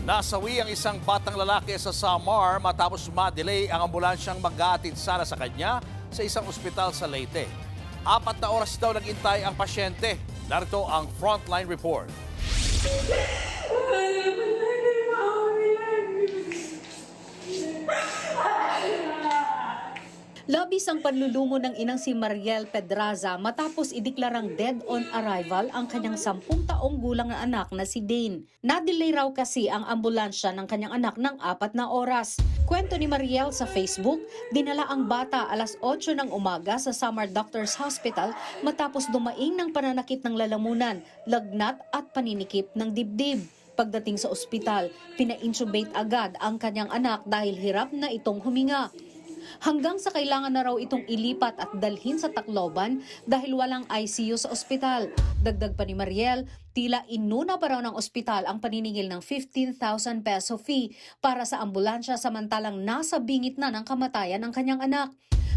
Nasawi ang isang batang lalaki sa Samar matapos ma-delay ang ambulansyang mag-aatid sana sa kanya sa isang ospital sa Leyte. 4 na oras daw naghintay ang pasyente. Narito ang Frontline Report. Labis ang panlulumo ng inang si Mariel Pedraza matapos ideklarang dead on arrival ang kanyang 10 taong gulang na anak na si Dane. Na-delay raw kasi ang ambulansya ng kanyang anak ng 4 na oras. Kwento ni Mariel sa Facebook, dinala ang bata alas 8 ng umaga sa Samar Doctors Hospital matapos dumaing ng pananakit ng lalamunan, lagnat at paninikip ng dibdib. Pagdating sa ospital, pina-intubate agad ang kanyang anak dahil hirap na itong huminga. Hanggang sa kailangan na raw itong ilipat at dalhin sa Tacloban dahil walang ICU sa ospital. Dagdag pa ni Mariel, tila inuna pa raw ng ospital ang paniningil ng 15,000 peso fee para sa ambulansya samantalang nasa bingit na ng kamatayan ng kanyang anak.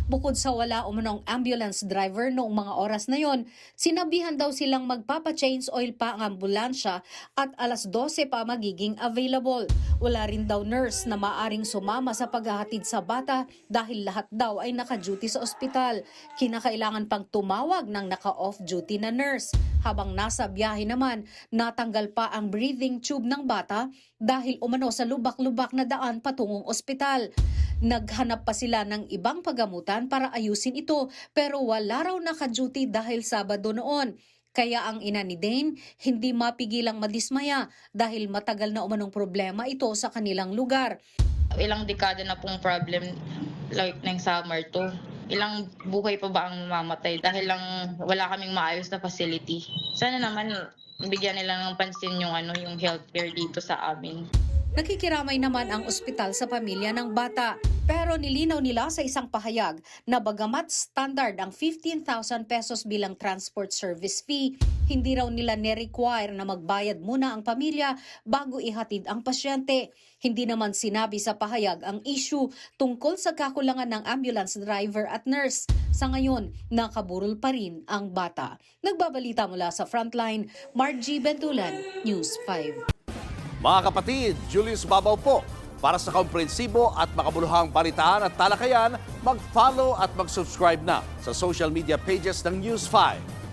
Bukod sa wala umunong ambulance driver noong mga oras na yon, sinabihan daw silang magpapa-change oil pa ang ambulansya at alas 12 pa magiging available. Wala rin daw nurse na maaring sumama sa paghahatid sa bata dahil lahat daw ay naka-duty sa ospital. Kinakailangan pang tumawag ng naka-off duty na nurse. Habang nasa biyahe naman, natanggal pa ang breathing tube ng bata dahil umano sa lubak-lubak na daan patungong ospital. Naghanap pa sila ng ibang pagamutan para ayusin ito pero wala raw naka-duty dahil Sabado noon. Kaya ang ina ni Dane hindi mapigilang madismaya dahil matagal na umanong problema ito sa kanilang lugar. Ilang dekada na pong problem like ng summer to. Ilang buhay pa ba ang mamamatay dahil lang wala kaming maayos na facility. Sana naman bigyan nila ng pansin yung yung healthcare dito sa amin. Nakikiramay naman ang ospital sa pamilya ng bata. Pero nilinaw nila sa isang pahayag na bagamat standard ang 15,000 pesos bilang transport service fee, hindi raw nila ne-require na magbayad muna ang pamilya bago ihatid ang pasyente. Hindi naman sinabi sa pahayag ang issue tungkol sa kakulangan ng ambulance driver at nurse. Sa ngayon, nakaburol pa rin ang bata. Nagbabalita mula sa Frontline, Margie Bentulan, News 5. Mga kapatid, Julius Babaw po. Para sa komprehensibo at makabuluhang balitaan at talakayan, mag-follow at mag-subscribe na sa social media pages ng News 5.